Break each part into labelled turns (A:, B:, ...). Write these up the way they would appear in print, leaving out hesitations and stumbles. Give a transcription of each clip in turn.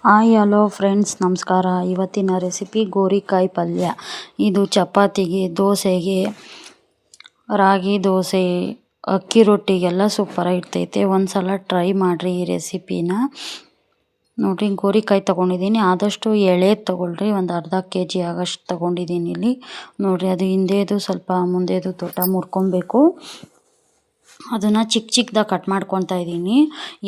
A: Hi hello friends, ನಮಸ್ಕಾರ. ಇವತ್ತಿನ recipe ಗೋರಿಕಾಯಿ ಪಲ್ಯ. ಇದು ಚಪಾತಿಗೆ, ದೋಸೆಗೆ, ರಾಗಿ ದೋಸೆ, ಅಕ್ಕಿ ರೊಟ್ಟಿಗೆಲ್ಲ ಸೂಪರಾಗಿರ್ತೈತೆ. ಒಂದು ಸಲ ಟ್ರೈ ಮಾಡಿರಿ ಈ ರೆಸಿಪಿನ. ನೋಡಿರಿ, ಗೋರಿಕಾಯಿ ತೊಗೊಂಡಿದ್ದೀನಿ. ಆದಷ್ಟು ಎಳೆದು ತೊಗೊಳ್ರಿ. ಒಂದು ಅರ್ಧ kg ಆಗೋಷ್ಟು ತೊಗೊಂಡಿದ್ದೀನಿ ಇಲ್ಲಿ. ನೋಡಿರಿ, ಅದು ಹಿಂದೆದು ಸ್ವಲ್ಪ ಮುಂದೆದು ತೋಟ ಮುರ್ಕೊಬೇಕು. ಅದನ್ನು ಚಿಕ್ಕ ಚಿಕ್ಕದಾಗಿ ಕಟ್ ಮಾಡ್ಕೊತಾ ಇದ್ದೀನಿ.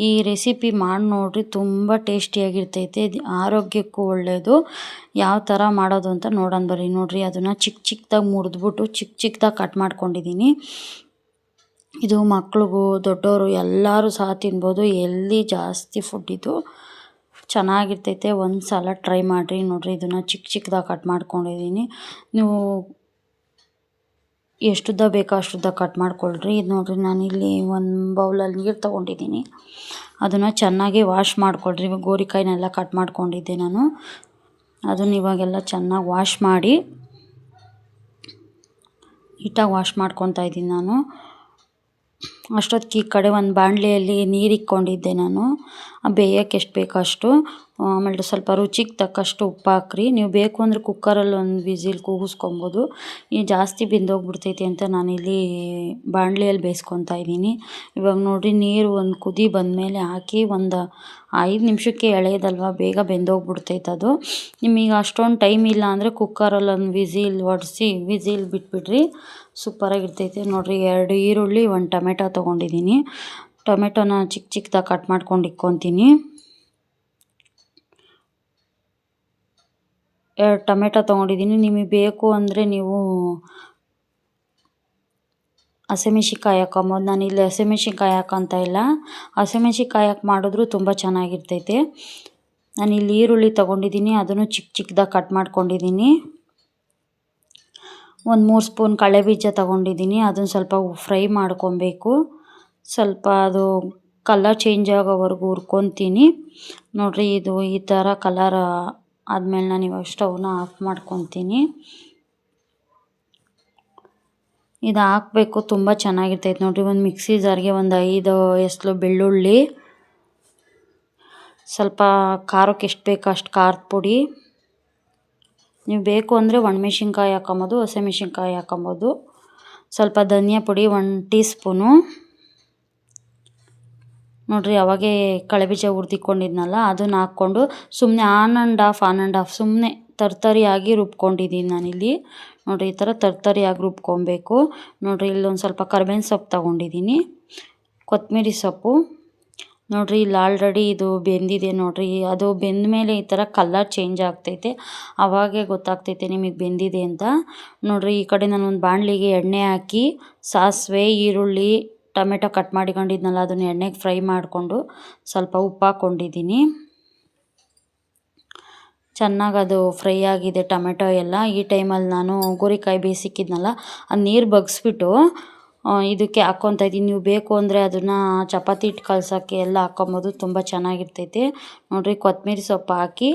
A: ಈ ರೆಸಿಪಿ ಮಾಡಿ ನೋಡಿರಿ, ತುಂಬ ಟೇಸ್ಟಿಯಾಗಿರ್ತೈತೆ. ಆರೋಗ್ಯಕ್ಕೂ ಒಳ್ಳೆಯದು. ಯಾವ ಥರ ಮಾಡೋದು ಅಂತ ನೋಡೋಣ ಬರ್ರಿ. ನೋಡಿರಿ, ಅದನ್ನು ಚಿಕ್ಕ ಚಿಕ್ಕದಾಗಿ ಮುರಿದ್ಬಿಟ್ಟು ಚಿಕ್ಕ ಚಿಕ್ಕದಾಗಿ ಕಟ್ ಮಾಡ್ಕೊಂಡಿದ್ದೀನಿ. ಇದು ಮಕ್ಳಿಗೂ ದೊಡ್ಡವರು ಎಲ್ಲರೂ ಸಹ ತಿನ್ಬೋದು. ಎಲ್ಲಿ ಜಾಸ್ತಿ ಫುಡ್ ಇದು ಚೆನ್ನಾಗಿರ್ತೈತೆ. ಒಂದು ಸಲ ಟ್ರೈ ಮಾಡಿರಿ. ನೋಡಿರಿ, ಇದನ್ನು ಚಿಕ್ಕ ಚಿಕ್ಕದಾಗಿ ಕಟ್ ಮಾಡ್ಕೊಂಡಿದ್ದೀನಿ. ನೀವು ಎಷ್ಟುದ್ದ ಬೇಕೋ ಅಷ್ಟುದ್ದ ಕಟ್ ಮಾಡ್ಕೊಳ್ರಿ. ಇದು ನೋಡಿರಿ, ನಾನಿಲ್ಲಿ ಒಂದು ಬೌಲಲ್ಲಿ ನೀರು ತೊಗೊಂಡಿದ್ದೀನಿ. ಅದನ್ನು ಚೆನ್ನಾಗಿ ವಾಶ್ ಮಾಡ್ಕೊಳ್ರಿ. ಗೋರಿಕಾಯಿನೆಲ್ಲ ಕಟ್ ಮಾಡ್ಕೊಂಡಿದ್ದೆ ನಾನು. ಅದನ್ನು ಇವಾಗೆಲ್ಲ ಚೆನ್ನಾಗಿ ವಾಶ್ ಮಾಡಿ ನೀಟಾಗಿ ವಾಶ್ ಮಾಡ್ಕೊತಾ ಇದ್ದೀನಿ ನಾನು. ಅಷ್ಟೊತ್ತಿಗೆ ಈ ಕಡೆ ಒಂದು ಬಾಣಲೆಯಲ್ಲಿ ನೀರು ಇಕ್ಕೊಂಡಿದ್ದೆ ನಾನು. ಬೇಯೋಕ್ಕೆ ಎಷ್ಟು ಬೇಕೋ ಅಷ್ಟು. ಆಮೇಲೆ ಸ್ವಲ್ಪ ರುಚಿಗೆ ತಕ್ಕಷ್ಟು ಉಪ್ಪು ಹಾಕ್ರಿ. ನೀವು ಬೇಕು ಅಂದರೆ ಕುಕ್ಕರಲ್ಲಿ ಒಂದು ವಿಸಿಲ್ ಕೂಗಿಸ್ಕೊಬೋದು. ಈ ಜಾಸ್ತಿ ಬೆಂದೋಗ್ಬಿಡ್ತೈತಿ ಅಂತ ನಾನಿಲ್ಲಿ ಬಾಣಲೆಯಲ್ಲಿ ಬೇಯಿಸ್ಕೊತಾ ಇದ್ದೀನಿ. ಇವಾಗ ನೋಡಿರಿ, ನೀರು ಒಂದು ಕುದಿ ಬಂದಮೇಲೆ ಹಾಕಿ ಒಂದು 5 ನಿಮಿಷಕ್ಕೆ ಎಳೆಯೋದಲ್ವ, ಬೇಗ ಬೆಂದೋಗ್ಬಿಡ್ತೈತೆ ಅದು. ನಿಮಗೆ ಅಷ್ಟೊಂದು ಟೈಮ್ ಇಲ್ಲ ಅಂದರೆ ಕುಕ್ಕರಲ್ಲಿ ಒಂದು ವಿಸಿಲ್ ಹೊಡೆಸಿ ವಿಸಿಲ್ ಬಿಟ್ಬಿಡ್ರಿ. ಸೂಪರಾಗಿರ್ತೈತೆ. ನೋಡಿರಿ, 2 ಈರುಳ್ಳಿ, 1 ಟೊಮೆಟೊ ತೊಗೊಂಡಿದ್ದೀನಿ. ಟೊಮೆಟೊನ ಚಿಕ್ಕ ಚಿಕ್ಕದಾಗಿ ಕಟ್ ಮಾಡ್ಕೊಂಡು ಇಕ್ಕೊತೀನಿ. 2 ಟೊಮೆಟೊ ತೊಗೊಂಡಿದ್ದೀನಿ. ನಿಮಗೆ ಬೇಕು ಅಂದರೆ ನೀವು ಹಸಿಮೆಣ್ಸಿನ್ಕಾಯಿ ಹಾಕೊಬೋದು. ನಾನಿಲ್ಲಿ ಹಸಿಮೆಣ್ಸಿನ್ಕಾಯಿ ಹಾಕೊತಾ ಇಲ್ಲ. ಹಸಿಮೆಣ್ಸಿನ್ಕಾಯಿ ಹಾಕಿ ಮಾಡಿದ್ರೂ ತುಂಬ ಚೆನ್ನಾಗಿರ್ತೈತೆ. ನಾನಿಲ್ಲಿ ಈರುಳ್ಳಿ ತೊಗೊಂಡಿದ್ದೀನಿ. ಅದನ್ನು ಚಿಕ್ಕ ಚಿಕ್ಕದಾಗಿ ಕಟ್ ಮಾಡ್ಕೊಂಡಿದ್ದೀನಿ. ಒಂದು 3 ಸ್ಪೂನ್ ಕಡಲೆಬೀಜ ತೊಗೊಂಡಿದ್ದೀನಿ. ಅದನ್ನು ಸ್ವಲ್ಪ ಫ್ರೈ ಮಾಡ್ಕೊಬೇಕು. ಸ್ವಲ್ಪ ಅದು ಕಲರ್ ಚೇಂಜ್ ಆಗೋವರೆಗೂ ಹುರ್ಕೊತೀನಿ. ನೋಡಿರಿ, ಇದು ಈ ಥರ ಕಲರ್ ಆದಮೇಲೆ ನಾನು ಇವಾಗ ಸ್ಟವ್ನ ಆಫ್ ಮಾಡ್ಕೊತೀನಿ. ಇದು ಹಾಕಬೇಕು, ತುಂಬ ಚೆನ್ನಾಗಿರ್ತೈತೆ. ನೋಡಿರಿ, ಒಂದು ಮಿಕ್ಸಿ ಜಾರ್ಗೆ ಒಂದು 5 ಎಸಳು ಬೆಳ್ಳುಳ್ಳಿ, ಸ್ವಲ್ಪ ಖಾರಕ್ಕೆ ಎಷ್ಟು ಬೇಕೋ ಅಷ್ಟು ಖಾರದ ಪುಡಿ. ನೀವು ಬೇಕು ಅಂದರೆ ಒಣಮೆಣ್ಸಿನ್ಕಾಯಿ ಹಾಕೊಬೋದು, ಹಸಿಮೆಣ್ಸಿನ್ಕಾಯಿ ಹಾಕೊಬೋದು. ಸ್ವಲ್ಪ ಧನಿಯಾ ಪುಡಿ 1 ಟೀ ಸ್ಪೂನು. ನೋಡಿರಿ, ಅವಾಗೇ ಕಡಲೆಬೀಜ ಹುರಿದಿಕ್ಕೊಂಡಿದ್ನಲ್ಲ, ಅದನ್ನು ಹಾಕ್ಕೊಂಡು ಸುಮ್ಮನೆ ಆನ್ ಆ್ಯಂಡ್ ಆಫ್ ಸುಮ್ಮನೆ ತರ್ತರಿಯಾಗಿ ರುಬ್ಕೊಂಡಿದ್ದೀನಿ ನಾನಿಲ್ಲಿ. ನೋಡಿರಿ, ಈ ಥರ ತರ್ತರಿಯಾಗಿ ರುಬ್ಕೊಬೇಕು. ನೋಡಿರಿ, ಇಲ್ಲೊಂದು ಸ್ವಲ್ಪ ಕರ್ಬೇವಿನ ಸೊಪ್ಪು ತೊಗೊಂಡಿದ್ದೀನಿ, ಕೊತ್ತಂಬರಿ ಸೊಪ್ಪು. ನೋಡಿರಿ, ಇಲ್ಲಿ ಆಲ್ರೆಡಿ ಇದು ಬೆಂದಿದೆ. ನೋಡಿರಿ, ಅದು ಬೆಂದ ಮೇಲೆ ಈ ಥರ ಕಲರ್ ಚೇಂಜ್ ಆಗ್ತೈತೆ. ಆವಾಗೇ ಗೊತ್ತಾಗ್ತೈತೆ ನಿಮಗೆ ಬೆಂದಿದೆ ಅಂತ. ನೋಡಿರಿ, ಈ ಕಡೆ ನಾನು ಒಂದು ಬಾಣಲಿಗೆ ಎಣ್ಣೆ ಹಾಕಿ ಸಾಸಿವೆ, ಈರುಳ್ಳಿ, ಟೊಮೆಟೊ ಕಟ್ ಮಾಡಿಕೊಂಡಿದ್ನಲ್ಲ, ಅದನ್ನು ಎಣ್ಣೆಗೆ ಫ್ರೈ ಮಾಡಿಕೊಂಡು ಸ್ವಲ್ಪ ಉಪ್ಪು ಹಾಕ್ಕೊಂಡಿದ್ದೀನಿ. ಚೆನ್ನಾಗಿ ಅದು ಫ್ರೈ ಆಗಿದೆ ಟೊಮೆಟೊ ಎಲ್ಲ. ಈ ಟೈಮಲ್ಲಿ ನಾನು ಗೋರಿಕಾಯಿ ಬೇಯಿಸಿಕ್ಕಿದ್ನಲ್ಲ, ಅದು ನೀರು ಬಗ್ಸ್ಬಿಟ್ಟು ಇದಕ್ಕೆ ಹಾಕ್ಕೊತಾ ಇದ್ದೀನಿ. ನೀವು ಬೇಕು ಅಂದರೆ ಅದನ್ನು ಚಪಾತಿ ಹಿಟ್ಟು ಕಲ್ಸೋಕ್ಕೆ ಎಲ್ಲ ಹಾಕ್ಕೊಬೋದು. ತುಂಬ ಚೆನ್ನಾಗಿರ್ತೈತೆ. ನೋಡಿರಿ, ಕೊತ್ತಂಬರಿ ಸೊಪ್ಪು ಹಾಕಿ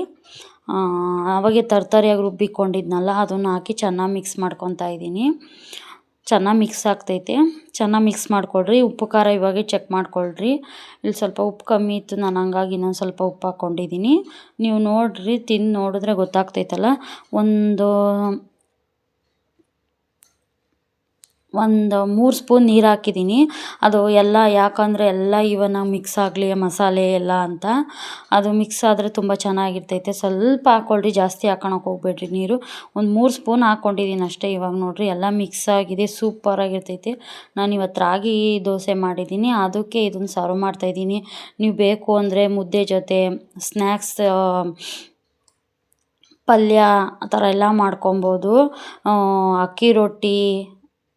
A: ಆವಾಗೆ ತರ್ತರಿಯಾಗಿ ರುಬ್ಬಿಕೊಂಡಿದ್ನಲ್ಲ, ಅದನ್ನು ಹಾಕಿ ಚೆನ್ನಾಗಿ ಮಿಕ್ಸ್ ಮಾಡ್ಕೊತಾ ಇದ್ದೀನಿ. ಚೆನ್ನಾಗಿ ಮಿಕ್ಸ್ ಆಗ್ತೈತೆ. ಚೆನ್ನಾಗಿ ಮಿಕ್ಸ್ ಮಾಡ್ಕೊಳ್ರಿ. ಉಪ್ಪು ಖಾರ ಇವಾಗೆ ಚೆಕ್ ಮಾಡ್ಕೊಳ್ರಿ. ಇಲ್ಲಿ ಸ್ವಲ್ಪ ಉಪ್ಪು ಕಮ್ಮಿ ಇತ್ತು, ನಾನು ಹಂಗಾಗಿ ಇನ್ನೊಂದು ಸ್ವಲ್ಪ ಉಪ್ಪು ಹಾಕ್ಕೊಂಡಿದ್ದೀನಿ. ನೀವು ನೋಡಿರಿ, ತಿಂದು ನೋಡಿದ್ರೆ ಗೊತ್ತಾಗ್ತೈತಲ್ಲ. ಒಂದು 3 ಸ್ಪೂನ್ ನೀರು ಹಾಕಿದ್ದೀನಿ. ಅದು ಎಲ್ಲ ಯಾಕಂದರೆ ಎಲ್ಲ ಇವನ್ನಾಗಿ ಮಿಕ್ಸ್ ಆಗಲಿ ಮಸಾಲೆ ಎಲ್ಲ ಅಂತ. ಅದು ಮಿಕ್ಸ್ ಆದರೆ ತುಂಬ ಚೆನ್ನಾಗಿರ್ತೈತೆ. ಸ್ವಲ್ಪ ಹಾಕ್ಕೊಳ್ರಿ, ಜಾಸ್ತಿ ಹಾಕೋಳಕ್ಕೆ ಹೋಗ್ಬೇಡ್ರಿ ನೀರು. ಒಂದು 3 ಸ್ಪೂನ್ ಹಾಕ್ಕೊಂಡಿದ್ದೀನಿ ಅಷ್ಟೇ. ಇವಾಗ ನೋಡಿರಿ, ಎಲ್ಲ ಮಿಕ್ಸ್ ಆಗಿದೆ, ಸೂಪರಾಗಿರ್ತೈತೆ. ನಾನಿವತ್ತು ರಾಗಿ ದೋಸೆ ಮಾಡಿದ್ದೀನಿ, ಅದಕ್ಕೆ ಇದನ್ನು ಸರ್ವ್ ಮಾಡ್ತಾಯಿದ್ದೀನಿ. ನೀವು ಬೇಕು ಅಂದರೆ ಮುದ್ದೆ ಜೊತೆ ಸ್ನ್ಯಾಕ್ಸ್, ಪಲ್ಯ ಆ ಥರ ಎಲ್ಲ ಮಾಡ್ಕೊಬೋದು. ಅಕ್ಕಿ ರೊಟ್ಟಿ,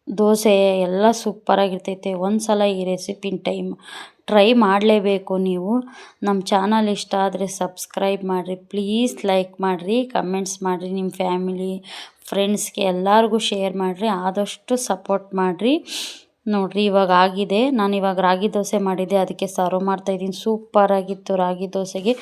A: ದೋಸೆ ಎಲ್ಲ ಸೂಪರಾಗಿರ್ತೈತೆ. ಒಂದು ಸಲ ಈ ರೆಸಿಪಿನ ಟ್ರೈ ಮಾಡಲೇಬೇಕು ನೀವು. ನಮ್ಮ ಚಾನಲ್ ಇಷ್ಟ ಆದರೆ ಸಬ್ಸ್ಕ್ರೈಬ್ ಮಾಡಿರಿ, ಪ್ಲೀಸ್ ಲೈಕ್ ಮಾಡಿರಿ, ಕಮೆಂಟ್ಸ್ ಮಾಡಿರಿ, ನಿಮ್ಮ ಫ್ಯಾಮಿಲಿ ಫ್ರೆಂಡ್ಸ್ಗೆ ಎಲ್ಲರಿಗೂ ಶೇರ್ ಮಾಡಿರಿ. ಆದಷ್ಟು ಸಪೋರ್ಟ್ ಮಾಡಿರಿ. ನೋಡಿರಿ, ಇವಾಗ ಆಗಿದೆ. ನಾನು ಇವಾಗ ರಾಗಿ ದೋಸೆ ಮಾಡಿದ್ದೆ, ಅದಕ್ಕೆ ಸರ್ವ್ ಮಾಡ್ತಾಯಿದ್ದೀನಿ. ಸೂಪರಾಗಿತ್ತು ರಾಗಿ ದೋಸೆಗೆ.